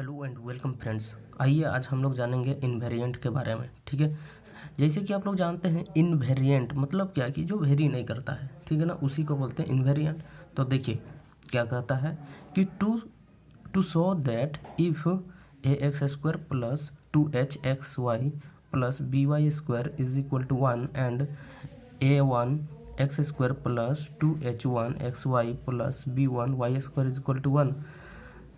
Hello and welcome friends. आइए आज हम लोग जानेंगे इनवेरिएंट के बारे में। ठीक है, जैसे कि आप लोग जानते हैं इनवेरिएंट मतलब क्या कि जो वेरी नहीं करता है, ठीक है ना, उसी को बोलते हैं इनवेरिएंट। तो देखिए क्या कहता है कि to show that if A X square plus 2hxy plus by square is equal to 1 and a1 X square plus 2h1xy plus b1 y square is equal to 1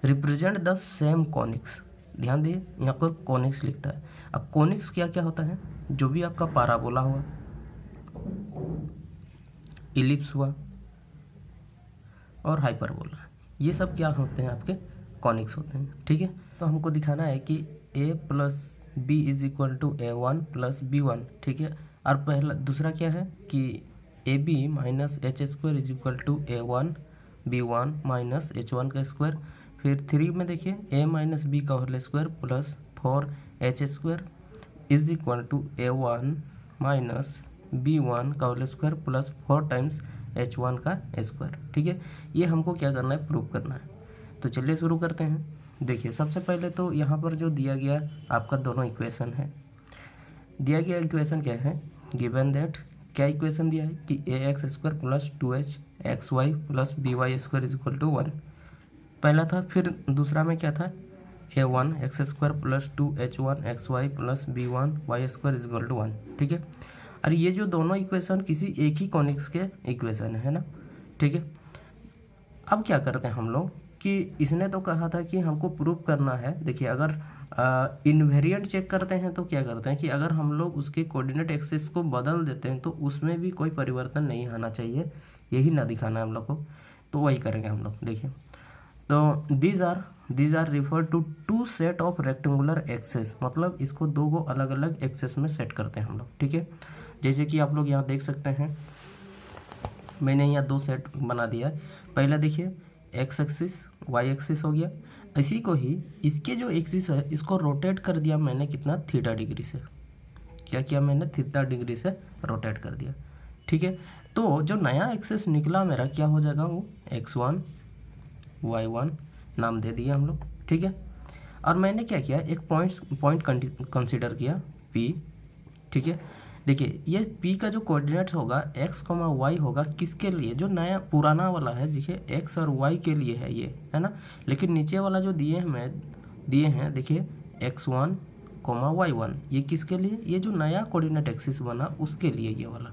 represent the same conics. ध्यान दिए, यहाँ पर conics लिखता है। अब conics क्या क्या होता है? जो भी आपका पाराबोला हुआ, इलिप्स हुआ और हाइपरबोला, ये सब क्या होते हैं? आपके कॉनिक्स होते हैं। ठीक है, तो हमको दिखाना है कि a plus B is equal to a1 plus b1। ठीक है, और पहला दूसरा क्या है कि A B minus H square is equal to a1 b1 minus h1 का स्क्वायर। फिर 3 में देखिए a माइनस बी का whole square plus 4h square is equal to a1 minus b1 का whole square plus 4 times h1 का square. ठीक है, ये हमको क्या करना है? प्रूव करना है। तो चलिए शुरू करते हैं। देखिए सबसे पहले तो यहाँ पर जो दिया गया आपका दोनों इक्वेशन है। दिया गया इक्वेशन क्या है? गिवन दैट, क्या इक्वेशन दिया है कि A X square plus 2hxy plus by square is equal to 1 पहला था। फिर दूसरा में क्या था? a1 X square plus 2h1xy plus b1 y square is equal to 1। ठीक है, और ये जो दोनों इक्वेशन किसी एक ही कॉनिक्स के इक्वेशन है ना। ठीक है, अब क्या करते हैं हम लोग कि इसने तो कहा था कि हमको प्रूव करना है। देखिए अगर इनवेरिएंट चेक करते हैं तो क्या करते हैं कि अगर हम लोग उसके कोऑर्डिनेट एक्सिस को बदल देते हैं तो उसमें भी कोई परिवर्तन नहीं आना चाहिए, यही ना दिखाना है हम लोग को। तो वही करेंगे हम लोग। देखिए तो these are refer to two set of rectangular axes, मतलब इसको दो गो अलग अलग एक्सेस में सेट करते हैं हम लोग। ठीक है, जैसे कि आप लोग यहाँ देख सकते हैं, मैंने यहाँ दो सेट बना दिया है। पहला देखिए एक्स एक्सिस वाई एक्सिस हो गया। इसी को ही इसके जो एक्सिस है इसको रोटेट कर दिया मैंने कितना? थीटा डिग्री से। क्या किया मैंने? थीटा डिग्री से रोटेट कर दिया। ठीक है, तो जो नया एक्सिस निकला मेरा क्या हो जाएगा? वो x1 y1 नाम दे दिया हम लोग। ठीक है, और मैंने क्या किया? एक पॉइंट कंसीडर किया P। ठीक है, देखिए ये P का जो कोऑर्डिनेट्स होगा x, y होगा किसके लिए? जो नया पुराना वाला है, देखिए x और y के लिए है ये, है ना। लेकिन नीचे वाला जो दिए हैं देखिए x1, y1, ये किसके लिए? ये जो नया कोऑर्डिनेट एक्सिस बना उसके लिए ये वाला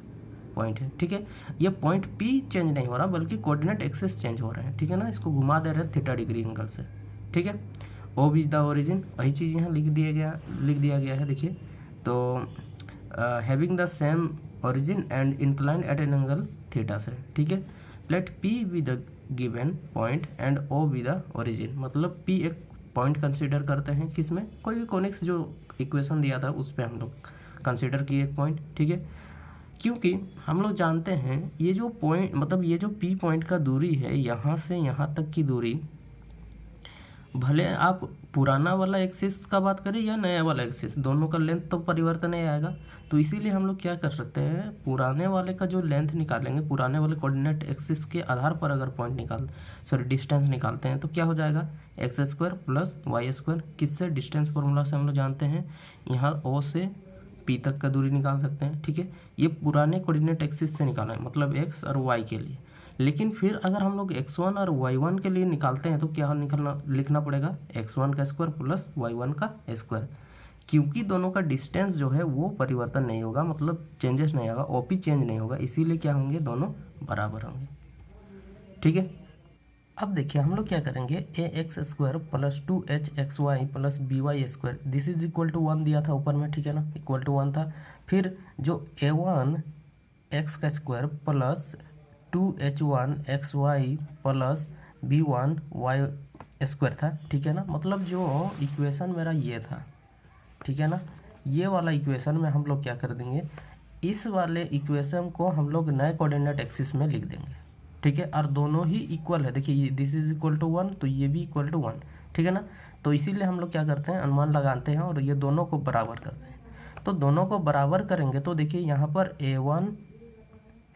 पॉइंट है। ठीक है, ये पॉइंट P चेंज नहीं हो रहा बल्कि कोऑर्डिनेट एक्सिस चेंज हो रहे हैं। ठीक है ना, इसको घुमा दे रहे हैं थीटा डिग्री एंगल से। ठीक है, ओ इज द ओरिजिन, वही चीज़ यहाँ लिख दिया गया है। देखिए तो having the same origin and incline at an angle theta से। ठीक है, let P be the given point and O be the origin, मतलब P एक पॉइंट कंसीडर करते हैं किसमें? कोई भी कॉनिक्स जो इक्वेशन दिया था उस पर हम लोग कंसीडर किए एक पॉइंट। ठीक है, क्योंकि हम लोग जानते हैं ये जो पॉइंट मतलब ये जो P पॉइंट का दूरी है यहाँ से यहाँ तक की दूरी, भले आप पुराना वाला एक्सिस का बात करें या नया वाला एक्सिस, दोनों का लेंथ तो परिवर्तन नहीं आएगा। तो इसीलिए हम लोग क्या कर सकते हैं? पुराने वाले का जो लेंथ निकालेंगे, पुराने वाले कोऑर्डिनेट एक्सिस के आधार पर अगर डिस्टेंस निकालते हैं तो क्या हो जाएगा? X square plus Y square. किससे? डिस्टेंस फॉर्मूला से हम लोग जानते हैं, यहाँ O से P तक का दूरी निकाल सकते हैं। ठीक है, ये पुराने कोऑर्डिनेट एक्सिस से निकालना है, मतलब x और y के लिए। लेकिन फिर अगर हम लोग x1 और y1 के लिए निकालते हैं तो क्या लिखना पड़ेगा? x1 का स्क्वायर प्लस y1 का स्क्वायर, क्योंकि दोनों का डिस्टेंस जो है वो परिवर्तन नहीं होगा, मतलब चेंजेस नहीं होगा, OP चेंज नहीं होगा, इसीलिए क्या होंगे? दोनों बराबर होंगे। ठीक है, अब देखिए हम लोग क्या करेंगे? A X square plus 2hxy plus by square this is equal to 1 दिया था ऊपर में। ठीक है ना, इक्वल टू 1 था। फिर जो a1 एक्स का square plus 2h1xy plus b1 y square था। ठीक है ना, मतलब जो इक्वेशन मेरा ये था, ठीक है ना, ये वाला इक्वेशन में हम लोग क्या कर देंगे? इस वाले इक्वेशन को हम लोग नए कोऑर्डिनेट एक्सिस में लिख देंगे। ठीक है, और दोनों ही इक्वल है। देखिए ये दिस इज इक्वल टू 1 तो ये भी इक्वल टू 1। ठीक है ना, तो इसीलिए हम लोग क्या करते हैं? अनुमान लगाते हैं और ये दोनों को बराबर करते हैं। तो दोनों को बराबर करेंगे तो देखिए यहाँ पर a1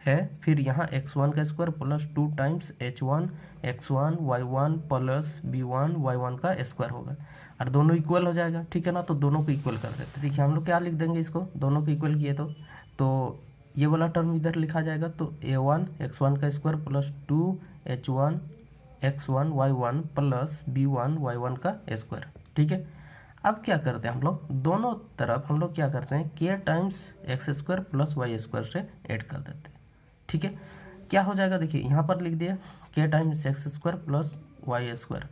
है, फिर यहाँ x1 का square plus 2 times h1 x1 y1 plus b1 y1 का स्क्वायर होगा, और दोनों इक्वल हो जाएगा, ठीक है ना। तो दोनों को इक्वल कर देते हैं। देखिए हम लोग क्या लिख देंगे इसको, दोनों को इक्वल किए तो ये वाला टर्म इधर लिखा जाएगा, तो a1 x1 का square plus 2 h1 x1 y1 plus b1 y1 का स्क्वायर, ठीक है। अब क्या करते हैं हम लोग, दोनों तरफ हम लोग क्या करते हैं, k times X square plus Y square से ऐड कर देते हैं, ठीक है। क्या हो जाएगा, देखिए यहाँ पर लिख दिया k times X square plus Y square.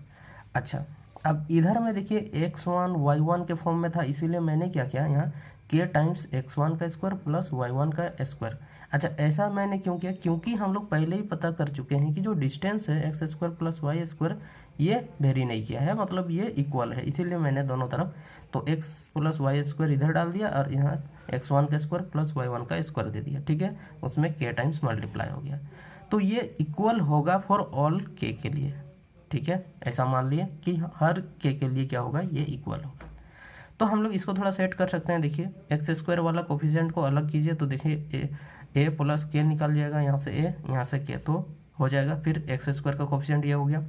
अच्छा, अब इधर में देखिए x1 y1 के फॉर्म में था, इसीलिए मैंने क्या किया, यहाँ k टाइम्स x1 का स्क्वायर प्लस y1 का स्क्वायर। अच्छा, ऐसा मैंने क्यों किया, क्योंकि हम लोग पहले ही पता कर चुके हैं कि जो डिस्टेंस है X square plus Y square ये वेरी नहीं किया है, मतलब ये इक्वल है, इसीलिए मैंने दोनों तरफ तो x प्लस वाई स्क्वायर इधर डाल दिया और यहाँ x1 का स्क्वायर प्लस y1 का स्क्वायर दे दिया, ठीक है। उसमें k टाइम्स मल्टीप्लाई हो गया, तो ये इक्वल होगा फॉर ऑल k के लिए, ठीक है। ऐसा मान लिए कि हर k के लिए क्या होगा, ये इक्वल होगा। तो हम लोग इसको थोड़ा सेट कर सकते हैं। देखिए एक्स स्क्वायर वाला कोफिशिएंट को अलग कीजिए, तो देखिए ए प्लस के निकल जाएगा, यहाँ से ए यहाँ से के, तो हो जाएगा। फिर एक्स स्क्वायर का कोफिशिएंट ये हो गया,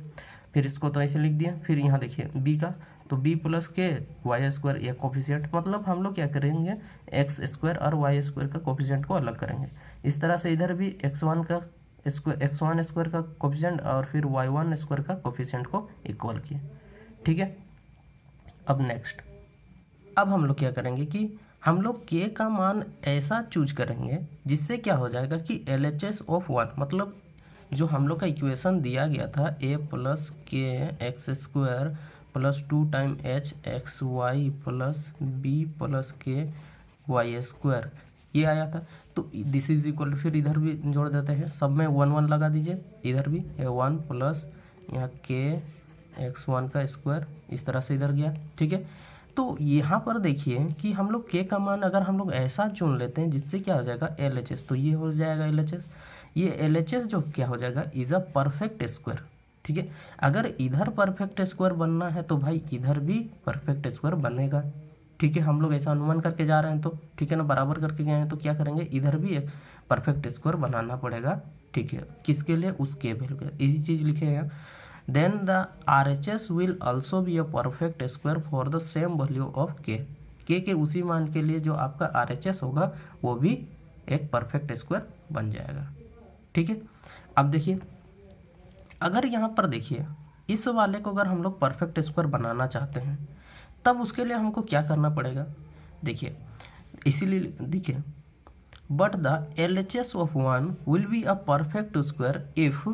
फिर इसको तो ऐसे लिख दिया। फिर यहाँ देखिए बी का, तो B plus K Y square ये कोफिशिएंट, मतलब हम लोग क्या करेंगे, एक्स स्क्वायर और वाई स्क्वायर का कोफिशिएंट को अलग करेंगे। इस तरह से इधर भी x1 स्क्वायर का कोफिशिएंट और फिर y1 स्क्वायर का कोफिशिएंट को इक्वल किए, ठीक है। अब नेक्स्ट, अब हम लोग क्या करेंगे कि हम लोग k का मान ऐसा चूज करेंगे जिससे क्या हो जाएगा कि LHS ऑफ 1, मतलब जो हम लोग का इक्वेशन दिया गया था a plus K X square plus 2 time H X Y plus B plus K Y square, ये आया था। तो दिस इज इक्वल, फिर इधर भी जोड़ देते हैं, सब में 1 1 लगा दीजिए, इधर भी a1 प्लस यहाँ के x1 का स्क्वायर, इस तरह से इधर गया, ठीक है। तो यहाँ पर देखिए कि हम लोग k का मान अगर हम लोग ऐसा चुन लेते हैं जिससे क्या हो जाएगा LHS, तो ये हो जाएगा LHS। ये LHS जो क्या हो जाएगा, इज अ परफेक्ट स्क्वायर, ठीक है। अगर इधर परफेक्ट स्क्वायर बनना है तो भाई इधर भी परफेक्ट स्क्वायर बनेगा, ठीक है। हम लोग ऐसा अनुमान करके जा रहे हैं, तो ठीक है ना, बराबर करके गए हैं, तो क्या करेंगे, इधर भी एक परफेक्ट स्क्वायर बनाना पड़ेगा, ठीक है। किसके लिए, उस के वैल्यू के, इसी चीज़ लिखे हैं। then the RHS will also be a perfect square for the same value of k के उसी मान के लिए जो आपका RHS होगा वो भी एक परफेक्ट स्क्वायर बन जाएगा, ठीक है। अब देखिए, अगर यहाँ पर देखिए इस वाले को अगर हम लोग परफेक्ट स्क्वायर बनाना चाहते हैं तब उसके लिए हमको क्या करना पड़ेगा, देखिए इसीलिए देखिए, but the LHS of 1 will be a perfect square if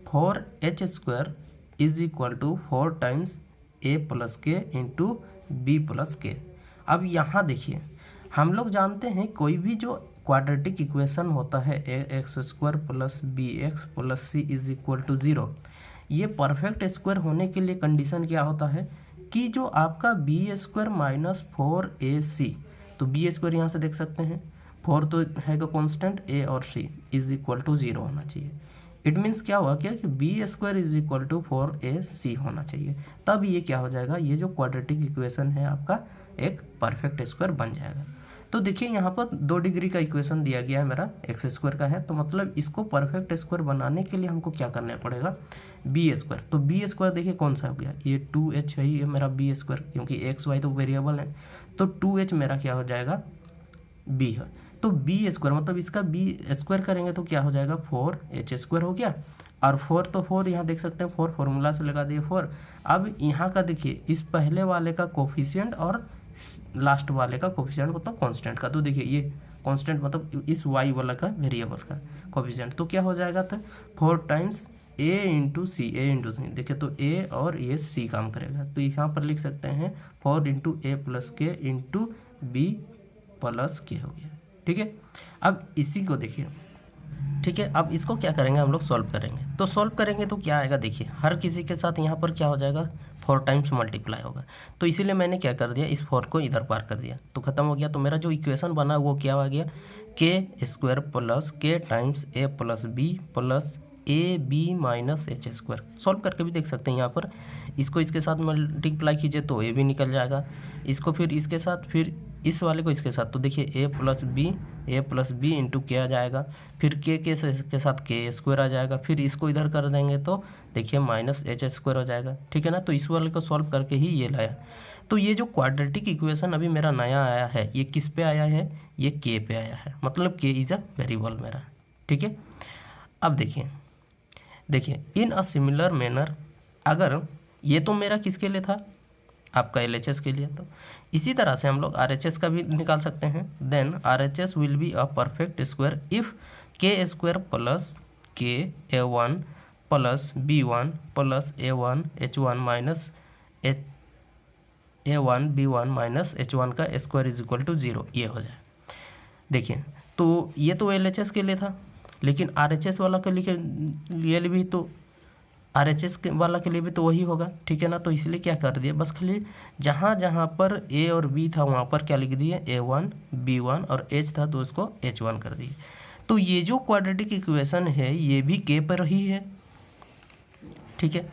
4h square is equal to 4 times a plus K into B plus K. अब यहाँ देखिए हम लोग जानते हैं कोई भी जो क्वाड्रेटिक इक्वेशन होता है X square plus B X plus C is equal to 0, ये परफेक्ट स्क्वायर होने के लिए कंडीशन क्या होता है कि जो आपका बी स्क्वायर माइनस 4ac, तो बी स्क्वायर यहाँ से देख सकते हैं, 4 तो है कॉन्स्टेंट, a और c इज इक्वल टू 0 होना चाहिए। इट मीन्स क्या हुआ क्या कि B square is equal to 4ac होना चाहिए, तब ये क्या हो जाएगा, ये जो क्वाड्रेटिक इक्वेशन है आपका एक परफेक्ट स्क्वायर बन जाएगा। तो देखिए यहाँ पर 2 डिग्री का इक्वेशन दिया गया है मेरा, एक्स स्क्वायर का है, तो मतलब इसको परफेक्ट स्क्वायर बनाने के लिए हमको क्या करना पड़ेगा, बी स्क्वायर। तो बी स्क्वायर देखिए कौन सा हो गया, ये 2h है, ये मेरा बी स्क्वायर, क्योंकि एक्स वाई तो वेरिएबल है, तो 2h मेरा क्या हो जाएगा, बी है। तो बी स्क्वायर मतलब इसका बी स्क्वायर करेंगे तो क्या हो जाएगा, 4h स्क्वायर हो गया, और 4 तो 4 यहाँ देख सकते हैं, 4 फॉर्मूला से लगा दिए 4। अब यहाँ का देखिए इस पहले वाले का कोफिशिएंट और लास्ट वाले का कोफिशिएंट मतलब कांस्टेंट का, तो देखिए ये कांस्टेंट मतलब इस y वाला का वेरिएबल का कोफिशिएंट, तो क्या हो जाएगा, तो 4 टाइम्स a इंटू सी, देखिए तो a और ये c काम करेगा, तो यहाँ पर लिख सकते हैं 4 into a plus K into B plus के हो गया, ठीक है। अब इसी को देखिए, ठीक है, अब इसको क्या करेंगे हम लोग, सॉल्व करेंगे। तो सॉल्व करेंगे तो क्या आएगा, देखिए हर किसी के साथ यहाँ पर क्या हो जाएगा, 4 टाइम्स मल्टीप्लाई होगा, तो इसीलिए मैंने क्या कर दिया, इस 4 को इधर पार कर दिया, तो खत्म हो गया। तो मेरा जो इक्वेशन बना वो क्या आ गया, K square plus K times A plus B plus A B minus H square. Solve करके भी देख सकते हैं, यहाँ पर इसको इसके साथ मल्टीप्लाई कीजिए तो ए भी निकल जाएगा, इसको फिर इसके साथ, फिर इस वाले को इसके साथ, तो देखिए ए प्लस बी इंटू के आ जाएगा, फिर के साथ के स्क्वायर आ जाएगा, फिर इसको इधर कर देंगे तो देखिए माइनस एच स्क्वायर हो जाएगा, ठीक है ना। तो इस वाले को सॉल्व करके ही ये लाया। तो ये जो क्वाड्रेटिक इक्वेशन अभी मेरा नया आया है, ये किस पे आया है, ये के पे आया है, मतलब के इज़ अ वेरिएबल मेरा, ठीक है। अब देखिए इन अ सिमिलर मैनर, अगर ये तो मेरा किसके लिए था, आपका LHS के लिए, तो इसी तरह से हम लोग RHS का भी निकाल सकते हैं। Then RHS will be a perfect square if K square plus K A1 plus B1 plus A1 H1 minus A1 B1 minus H1 का स्क्वायर इज इक्वल टू 0, ये हो जाए। देखिए तो ये तो LHS के लिए था, लेकिन RHS वाला के लिए भी तो RHS वाला के लिए भी तो वही होगा, ठीक है ना। तो इसलिए क्या कर दिए, बस खाली जहाँ जहाँ पर A और B था वहाँ पर क्या लिख दिए, A1 B1 और H था तो उसको H1 कर दिए। तो ये जो क्वाड्रेटिक इक्वेशन है ये भी K पर ही है, ठीक है।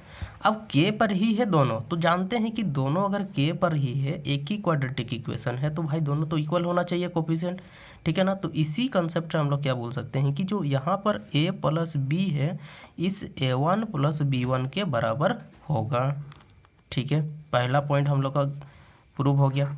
अब K पर ही है दोनों, तो जानते हैं कि दोनों अगर K पर ही है, एक ही क्वाड्रेटिक इक्वेशन है, तो भाई दोनों तो इक्वल होना चाहिए कोफिशिएंट, ठीक है ना। तो इसी कंसेप्ट से हम लोग क्या बोल सकते हैं कि जो यहाँ पर A प्लस बी है इस A1 प्लस B1 के बराबर होगा, ठीक है। पहला पॉइंट हम लोग का प्रूव हो गया।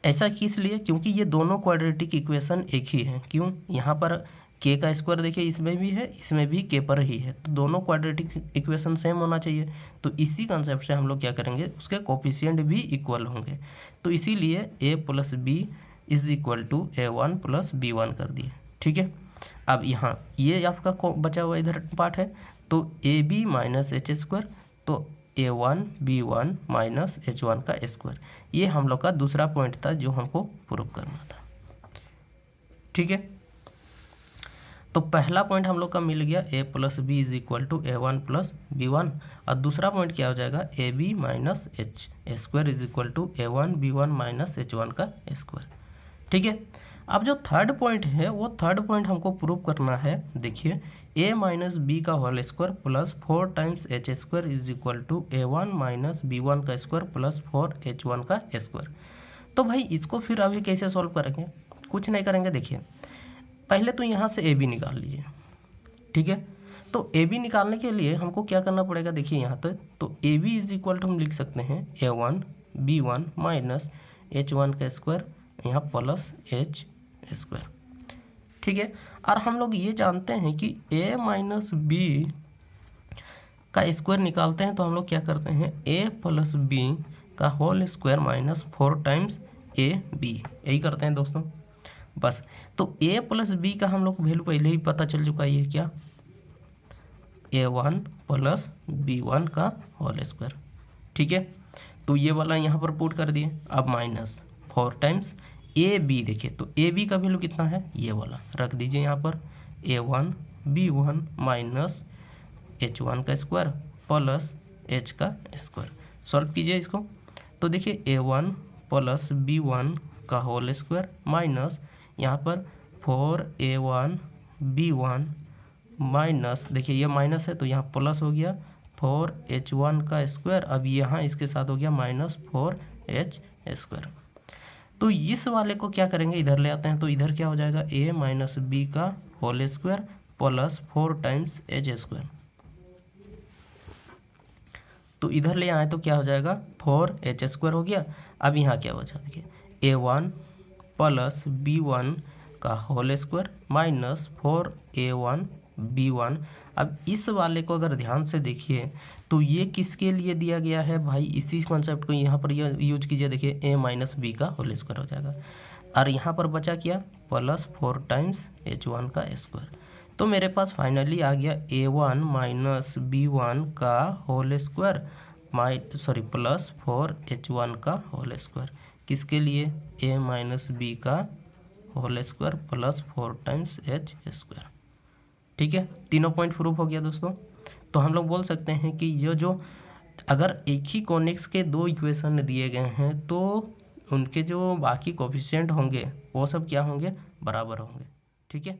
ऐसा किस लिए, क्योंकि ये दोनों क्वाड्रेटिक इक्वेशन एक ही है। क्यों, यहाँ पर के का स्क्वायर देखिए इसमें भी है, इसमें भी के पर ही है, तो दोनों क्वाड्रेटिक इक्वेशन सेम होना चाहिए। तो इसी कंसेप्ट से हम लोग क्या करेंगे, उसके कोफिशिएंट भी इक्वल होंगे, तो इसीलिए A plus B is equal to A1 plus B1 कर दिए, ठीक है। अब यहाँ ये आपका बचा हुआ इधर पार्ट है, तो AB माइनस एच स्क्वायर, तो A1 B1 माइनस H1 का स्क्वायर, ये हम लोग का दूसरा पॉइंट था जो हमको प्रूव करना था, ठीक है। तो पहला पॉइंट हम लोग का मिल गया, A plus B is equal to A1 plus B1, और दूसरा पॉइंट क्या हो जाएगा, AB minus H square is equal to A1 B1 minus H1 का स्क्वायर, ठीक है। अब जो थर्ड पॉइंट है वो थर्ड पॉइंट हमको प्रूव करना है। देखिए A माइनस बी का whole square plus 4 times H square is equal to A1 minus B1 का स्क्वायर प्लस 4 H1 का स्क्वायर। तो भाई इसको फिर अभी कैसे सॉल्व करेंगे, कुछ नहीं करेंगे। देखिए पहले तो यहाँ से AB निकाल लीजिए, ठीक है। तो AB निकालने के लिए हमको क्या करना पड़ेगा, देखिए यहाँ तक, तो AB इज इक्वल टू हम लिख सकते हैं A1 B1 माइनस H1 का स्क्वायर, यहाँ प्लस H स्क्वायर, ठीक है। और हम लोग ये जानते हैं कि A माइनस बी का स्क्वायर निकालते हैं तो हम लोग क्या करते हैं, A प्लस बी का whole square minus 4 times AB, यही करते हैं दोस्तों, बस। तो A प्लस बी का हम लोग वैल्यू पहले ही पता चल चुका है, ये क्या, A1 प्लस B1 का होल स्क्वायर, ठीक है। तो ये वाला यहाँ पर पुट कर दिए। अब माइनस 4 टाइम्स AB, देखिए तो AB का वैल्यू कितना है, ये वाला रख दीजिए यहाँ पर, A1 B1 माइनस H1 का स्क्वायर प्लस H का स्क्वायर। सॉल्व कीजिए इसको, तो देखिए A1 प्लस B1 का होल स्क्वायर माइनस यहाँ पर 4A1 B1 माइनस, देखिए ये माइनस है तो यहाँ प्लस हो गया 4H1 का स्क्वायर, अब यहाँ इसके साथ हो गया माइनस 4H स्क्वायर। तो इस वाले को क्या करेंगे, इधर ले आते हैं, तो इधर क्या हो जाएगा, A माइनस बी का whole square plus 4 times H square. तो इधर ले आए तो क्या हो जाएगा, 4H स्क्वायर हो गया। अब यहाँ क्या बचा, देखिए A1 प्लस B1 का whole square minus 4A1 B1। अब इस वाले को अगर ध्यान से देखिए तो ये किसके लिए दिया गया है भाई, इसी कॉन्सेप्ट को यहाँ पर यूज कीजिए। देखिए A माइनस बी का होल स्क्वायर हो जाएगा, और यहाँ पर बचा क्या, प्लस 4 टाइम्स H1 का स्क्वायर। तो मेरे पास फाइनली आ गया A1 माइनस B1 का होल स्क्वायर प्लस 4H1 का होल स्क्वायर, किसके लिए, A माइनस बी का whole square plus 4 times H square, ठीक है। तीनों पॉइंट प्रूफ हो गया दोस्तों। तो हम लोग बोल सकते हैं कि ये जो अगर एक ही कॉनिक्स के दो इक्वेशन दिए गए हैं तो उनके जो बाकी कोफिशिएंट होंगे वो सब क्या होंगे, बराबर होंगे, ठीक है।